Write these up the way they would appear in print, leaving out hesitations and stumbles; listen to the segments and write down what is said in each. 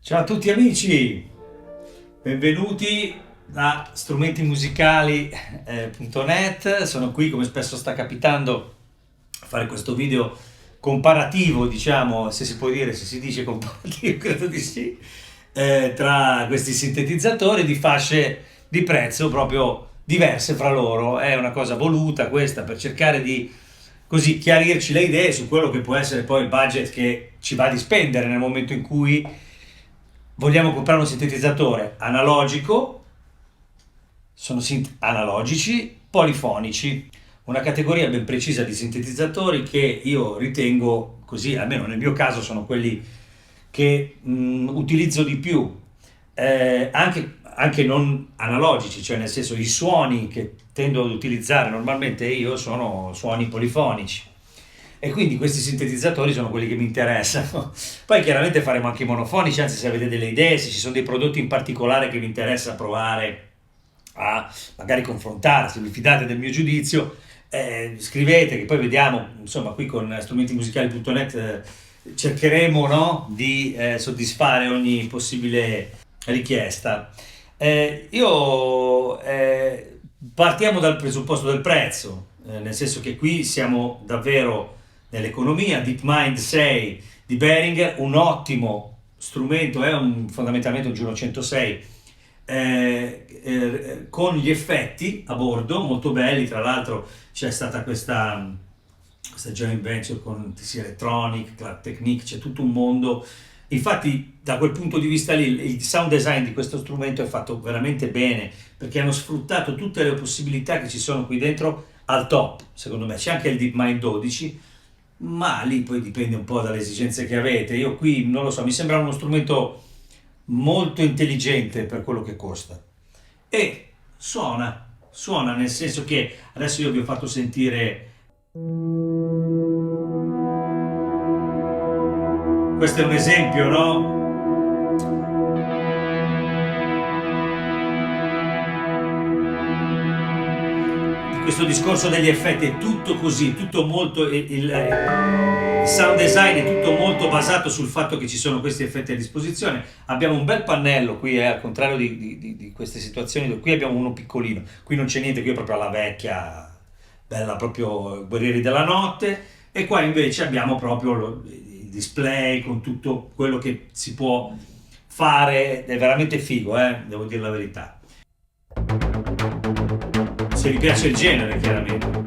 Ciao a tutti amici, benvenuti a strumentimusicali.net. Sono qui, come spesso sta capitando, a fare questo video comparativo, diciamo, se si può dire, se si dice comparativo, credo di sì, tra questi sintetizzatori di fasce di prezzo proprio diverse fra loro. È una cosa voluta questa per cercare di così chiarirci le idee su quello che può essere poi il budget che ci va di spendere nel momento in cui vogliamo comprare un sintetizzatore analogico. Sono synth analogici, polifonici, una categoria ben precisa di sintetizzatori che io ritengo, così almeno nel mio caso, sono quelli che utilizzo di più, anche non analogici, cioè nel senso i suoni che tendo ad utilizzare normalmente io sono suoni polifonici. E quindi questi sintetizzatori sono quelli che mi interessano. Poi chiaramente faremo anche i monofonici, anzi se avete delle idee, se ci sono dei prodotti in particolare che vi interessa provare a magari confrontare, se vi fidate del mio giudizio, scrivete che poi vediamo, insomma qui con strumentimusicali.net cercheremo, no, di soddisfare ogni possibile richiesta. Io partiamo dal presupposto del prezzo, nel senso che qui siamo davvero nell'economia. DeepMind 6 di Behringer, un ottimo strumento, è fondamentalmente un Juno 106 con gli effetti a bordo molto belli. Tra l'altro c'è stata questa joint venture con TC Electronic, Clark Technique, c'è tutto un mondo. Infatti da quel punto di vista lì il sound design di questo strumento è fatto veramente bene, perché hanno sfruttato tutte le possibilità che ci sono qui dentro al top. Secondo me c'è anche il DeepMind 12, ma lì poi dipende un po' dalle esigenze che avete. Io qui non lo so, mi sembra uno strumento molto intelligente per quello che costa e suona nel senso che adesso io vi ho fatto sentire, questo è un esempio, no? Questo discorso degli effetti è tutto così, tutto molto il sound design è tutto molto basato sul fatto che ci sono questi effetti a disposizione. Abbiamo un bel pannello qui, al contrario di queste situazioni, qui abbiamo uno piccolino, qui non c'è niente, qui è proprio alla vecchia, bella proprio Guerrieri della Notte, e qua invece abbiamo proprio il display con tutto quello che si può fare. È veramente figo, devo dire la verità. Se vi piace il genere, chiaramente.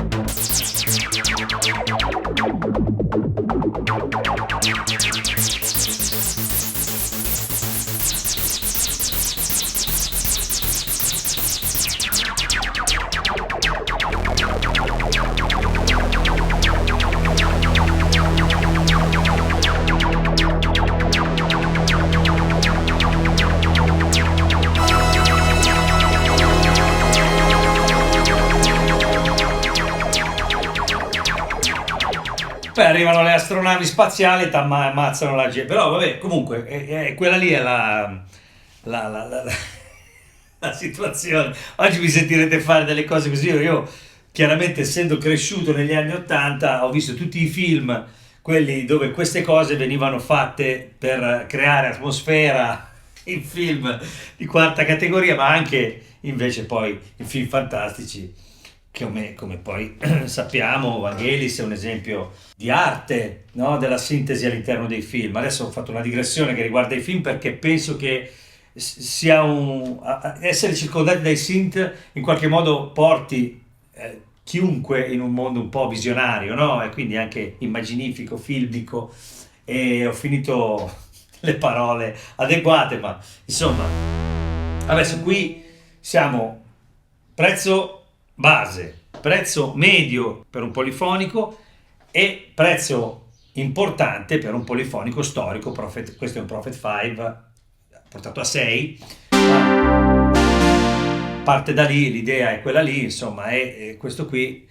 Poi arrivano le astronavi spaziali e ammazzano la gente. Però vabbè, comunque, quella lì è la, la- la- la situazione. Oggi mi sentirete fare delle cose così. Io, chiaramente, essendo cresciuto negli anni '80, ho visto tutti i film, quelli dove queste cose venivano fatte per creare atmosfera, in film di quarta categoria, ma anche invece poi in film fantastici, come poi sappiamo. Vangelis è un esempio di arte, no? Della sintesi all'interno dei film. Adesso ho fatto una digressione che riguarda i film perché penso che sia essere circondati dai synth in qualche modo porti chiunque in un mondo un po' visionario, no? E quindi anche immaginifico, filmico. E ho finito le parole adeguate, ma insomma, adesso qui siamo prezzo base, prezzo medio per un polifonico e prezzo importante per un polifonico storico. Questo è un Prophet 5 portato a 6, parte da lì, l'idea è quella lì, insomma, è questo qui.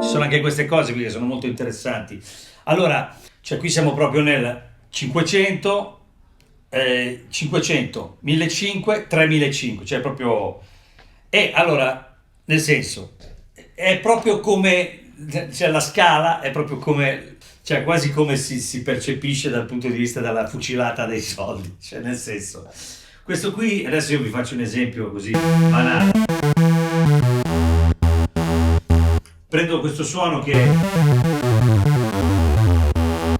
Ci sono anche queste cose qui che sono molto interessanti. Allora, cioè qui siamo proprio 500, 500, 1500, 3500, cioè proprio... E allora, nel senso, è proprio come, cioè la scala è proprio come, cioè quasi come si percepisce dal punto di vista della fucilata dei soldi, cioè nel senso, questo qui, adesso io vi faccio un esempio così banale, prendo questo suono che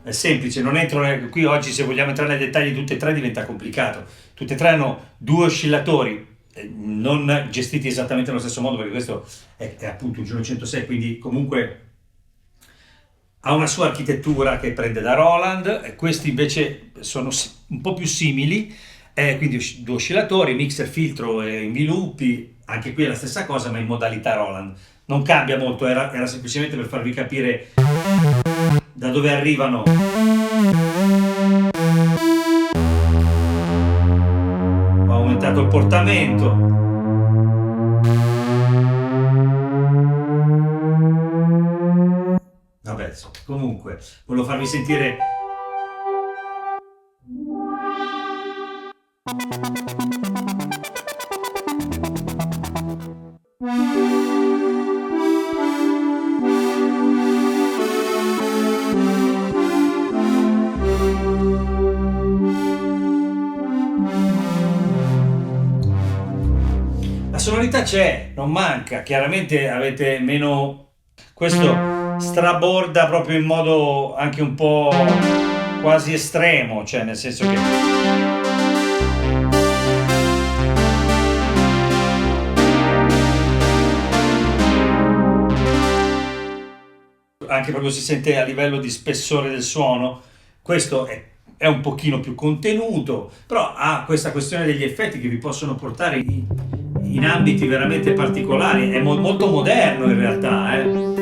è semplice, non entro qui oggi se vogliamo entrare nei dettagli tutte e tre diventa complicato, tutte e tre hanno due oscillatori non gestiti esattamente allo stesso modo perché questo è appunto un Juno 106, quindi comunque ha una sua architettura che prende da Roland, e questi invece sono un po' più simili, quindi due oscillatori, mixer, filtro e inviluppi, anche qui è la stessa cosa ma in modalità Roland. Non cambia molto, era semplicemente per farvi capire da dove arrivano. Ho aumentato il portamento. Vabbè, comunque, volevo farvi sentire. La sonorità c'è, non manca, chiaramente avete meno. Questo straborda proprio in modo anche un po' quasi estremo, cioè nel senso che anche proprio si sente a livello di spessore del suono, questo è un pochino più contenuto, però ha questa questione degli effetti che vi possono portare in ambiti veramente particolari, è molto moderno in realtà,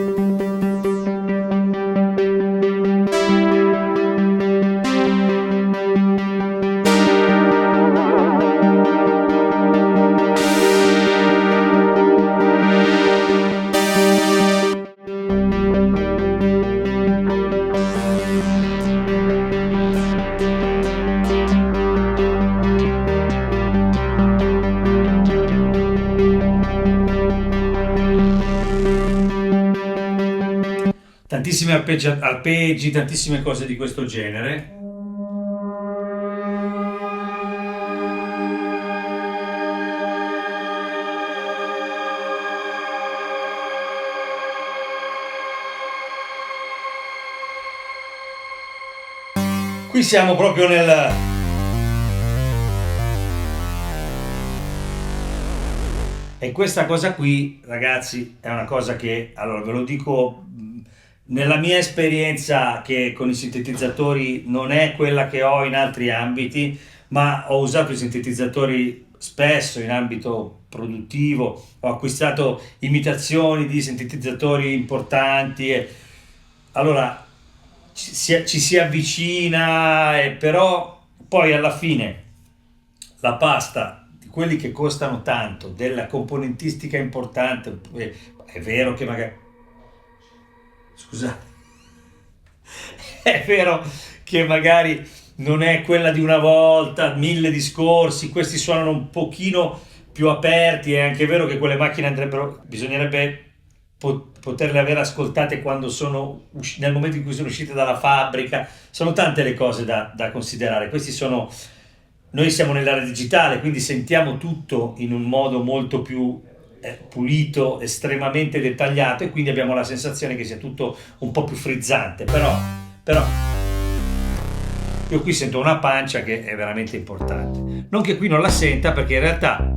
tantissimi arpeggi, tantissime cose di questo genere. Qui siamo proprio nel. E questa cosa qui, ragazzi, è una cosa che, allora ve lo dico, nella mia esperienza che con i sintetizzatori non è quella che ho in altri ambiti, ma ho usato i sintetizzatori spesso in ambito produttivo, ho acquistato imitazioni di sintetizzatori importanti, e allora ci si avvicina, però poi alla fine la pasta di quelli che costano tanto, della componentistica importante, è vero che magari, scusate, è vero che magari non è quella di una volta, mille discorsi, questi suonano un pochino più aperti, è anche vero che quelle macchine bisognerebbe poterle aver ascoltate quando nel momento in cui sono uscite dalla fabbrica, sono tante le cose da considerare. Noi siamo nell'area digitale, quindi sentiamo tutto in un modo molto più pulito, estremamente dettagliato, e quindi abbiamo la sensazione che sia tutto un po' più frizzante, però io qui sento una pancia che è veramente importante, non che qui non la senta, perché in realtà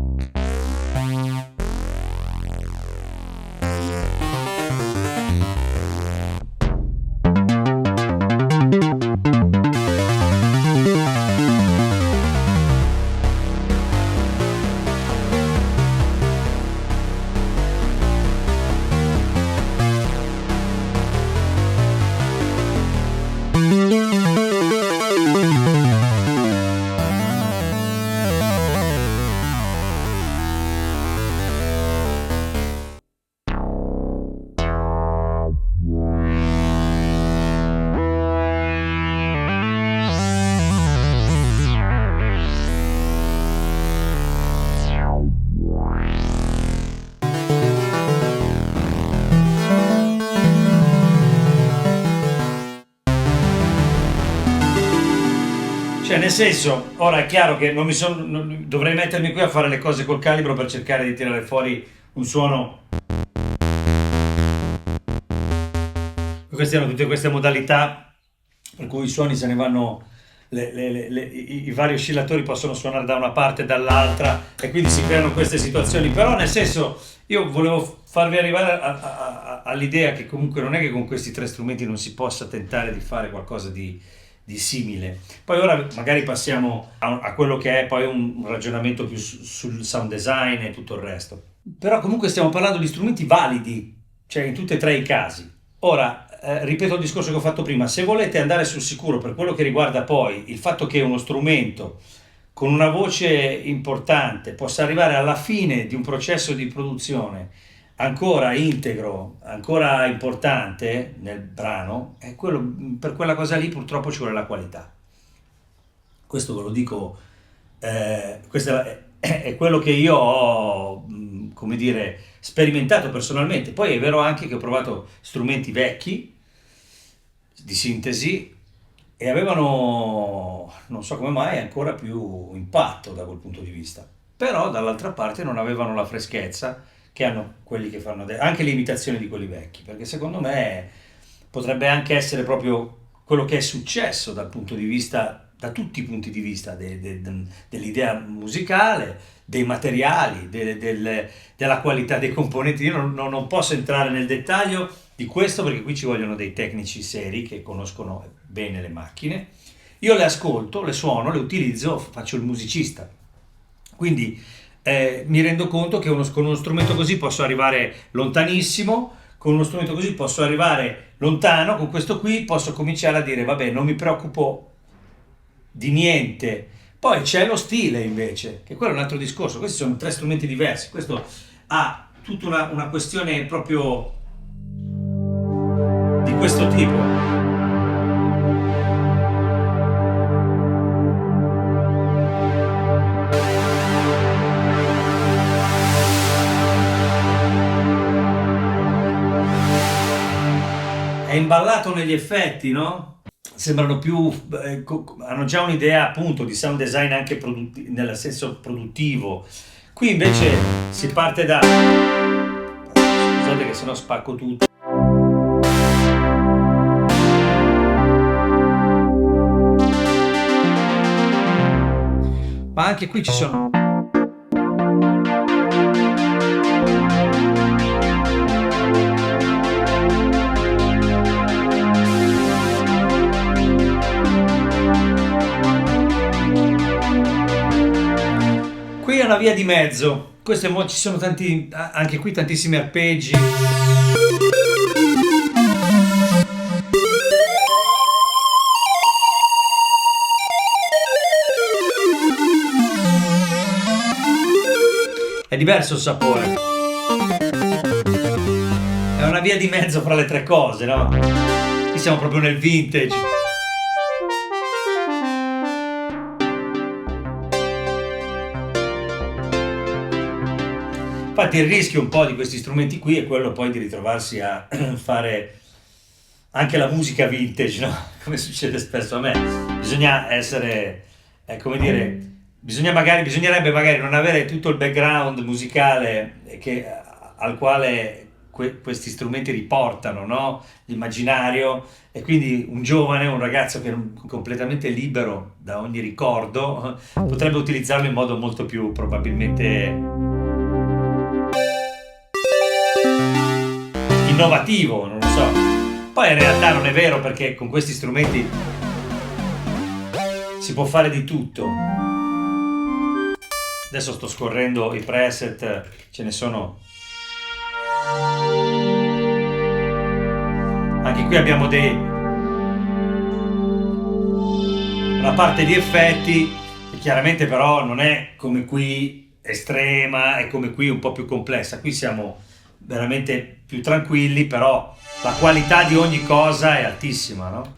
Cioè, nel senso, ora è chiaro che dovrei mettermi qui a fare le cose col calibro per cercare di tirare fuori un suono. Queste erano tutte queste modalità per cui i suoni se ne vanno, i vari oscillatori possono suonare da una parte e dall'altra e quindi si creano queste situazioni. Però nel senso, io volevo farvi arrivare all'idea che comunque non è che con questi tre strumenti non si possa tentare di fare qualcosa di simile. Poi ora magari passiamo a quello che è poi un ragionamento più sul sound design e tutto il resto. Però comunque stiamo parlando di strumenti validi, cioè in tutti e tre i casi. Ora, ripeto il discorso che ho fatto prima, se volete andare sul sicuro per quello che riguarda poi il fatto che uno strumento con una voce importante possa arrivare alla fine di un processo di produzione ancora integro, ancora importante nel brano, per quella cosa lì purtroppo ci vuole la qualità. Questo ve lo dico, questo è quello che io ho, come dire, sperimentato personalmente. Poi è vero anche che ho provato strumenti vecchi di sintesi e avevano, non so come mai, ancora più impatto da quel punto di vista. Però dall'altra parte non avevano la freschezza che hanno quelli che fanno anche le imitazioni di quelli vecchi, perché secondo me potrebbe anche essere proprio quello che è successo dal punto di vista, da tutti i punti di vista dell'idea musicale, dei materiali, della qualità dei componenti. Io non posso entrare nel dettaglio di questo perché qui ci vogliono dei tecnici seri che conoscono bene le macchine. Io le ascolto, le suono, le utilizzo, faccio il musicista. Quindi mi rendo conto che con uno strumento così posso arrivare lontanissimo, con uno strumento così posso arrivare lontano, con questo qui posso cominciare a dire vabbè, non mi preoccupo di niente. Poi c'è lo stile invece, che quello è un altro discorso. Questi sono tre strumenti diversi. Questo ha tutta una questione proprio di questo tipo. È imballato negli effetti, no? Sembrano più, hanno già un'idea appunto di sound design anche nel senso produttivo. Qui invece si parte da, scusate che sennò spacco tutto. Ma anche qui ci sono. Qui è una via di mezzo. Ci sono anche qui tantissimi arpeggi. È diverso il sapore. È una via di mezzo fra le tre cose, no? Qui siamo proprio nel vintage. Infatti il rischio un po' di questi strumenti qui è quello poi di ritrovarsi a fare anche la musica vintage, no? Come succede spesso a me. Bisogna essere, come dire, bisognerebbe magari non avere tutto il background musicale al quale questi strumenti riportano, no? L'immaginario, e quindi un giovane, un ragazzo che è completamente libero da ogni ricordo potrebbe utilizzarlo in modo molto più probabilmente innovativo, non lo so. Poi in realtà non è vero, perché con questi strumenti si può fare di tutto. Adesso sto scorrendo i preset, ce ne sono. Anche qui abbiamo una parte di effetti che chiaramente però non è come qui estrema, è come qui un po' più complessa. Qui siamo veramente più tranquilli, però la qualità di ogni cosa è altissima, no?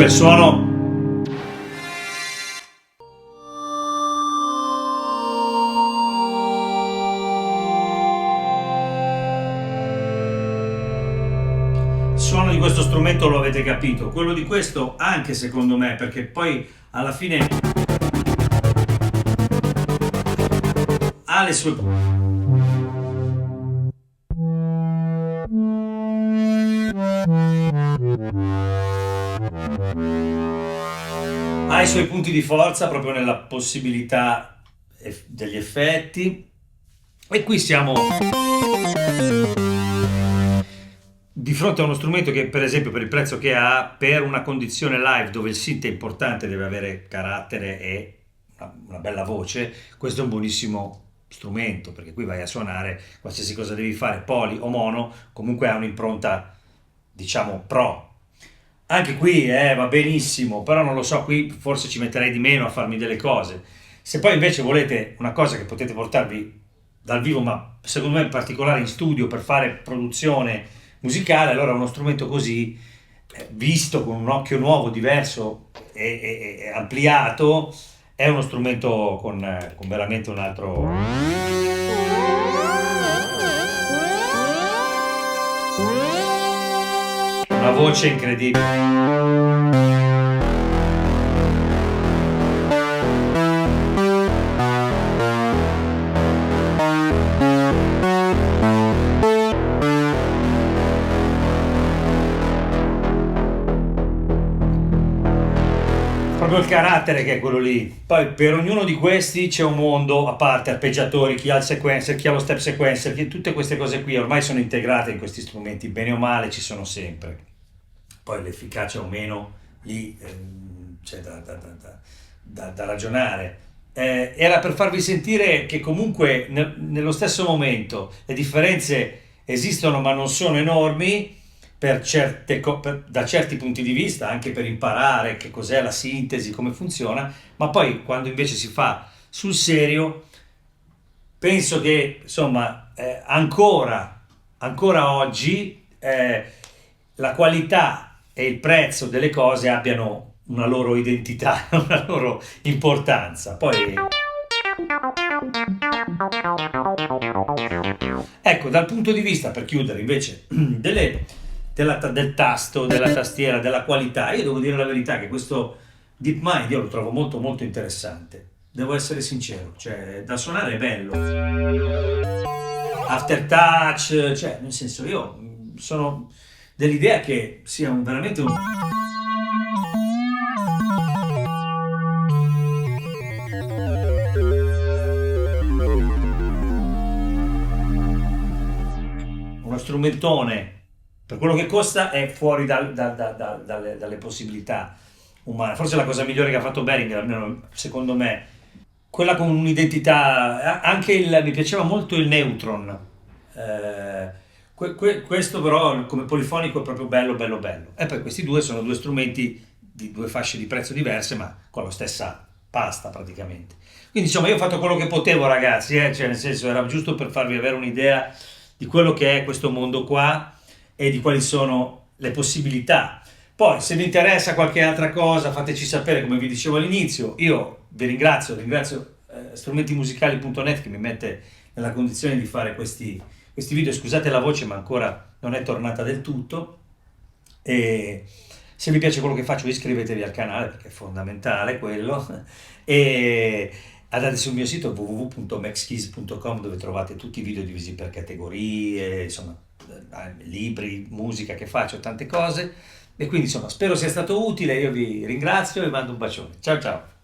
super suono. Il suono di questo strumento lo avete capito, quello di questo anche secondo me, perché poi alla fine ha le sue... ha i suoi punti di forza proprio nella possibilità degli effetti, e qui siamo di fronte a uno strumento che, per esempio, per il prezzo che ha, per una condizione live dove il synth è importante, deve avere carattere e una bella voce, questo è un buonissimo strumento, perché qui vai a suonare qualsiasi cosa devi fare, poli o mono, comunque ha un'impronta, diciamo, pro. Anche qui va benissimo, però non lo so, qui forse ci metterei di meno a farmi delle cose. Se poi invece volete una cosa che potete portarvi dal vivo, ma secondo me in particolare in studio per fare produzione musicale, allora uno strumento così, visto con un occhio nuovo, diverso e ampliato, è uno strumento con veramente un altro... una voce incredibile. Proprio il carattere che è quello lì. Poi per ognuno di questi c'è un mondo a parte, arpeggiatori, chi ha il sequencer, chi ha lo step sequencer, tutte queste cose qui ormai sono integrate in questi strumenti, bene o male ci sono sempre. Poi l'efficacia o meno lì c'è da ragionare. Era per farvi sentire che comunque nello stesso momento le differenze esistono ma non sono enormi per da certi punti di vista, anche per imparare che cos'è la sintesi, come funziona, ma poi quando invece si fa sul serio, penso che insomma ancora oggi la qualità e il prezzo delle cose abbiano una loro identità, una loro importanza. Poi ecco, dal punto di vista, per chiudere invece, del tasto, della tastiera, della qualità, io devo dire la verità che questo DeepMind io lo trovo molto molto interessante, devo essere sincero, cioè da suonare è bello, aftertouch, cioè nel senso io sono dell'idea che sia veramente uno strumentone. Per quello che costa è fuori dalle possibilità umane. Forse la cosa migliore che ha fatto Behringer, almeno secondo me, quella con un'identità, anche mi piaceva molto il Neutron. Questo però come polifonico è proprio bello, bello, bello. E poi questi due sono due strumenti di due fasce di prezzo diverse, ma con la stessa pasta praticamente. Quindi insomma io ho fatto quello che potevo, ragazzi, cioè nel senso era giusto per farvi avere un'idea di quello che è questo mondo qua e di quali sono le possibilità. Poi se vi interessa qualche altra cosa fateci sapere, come vi dicevo all'inizio. Io vi ringrazio strumentimusicali.net che mi mette nella condizione di fare questi video. Scusate la voce ma ancora non è tornata del tutto, e se vi piace quello che faccio iscrivetevi al canale perché è fondamentale quello, e andate sul mio sito www.maxkeys.com dove trovate tutti i video divisi per categorie, insomma libri, musica che faccio, tante cose, e quindi insomma spero sia stato utile. Io vi ringrazio e mando un bacione, ciao ciao.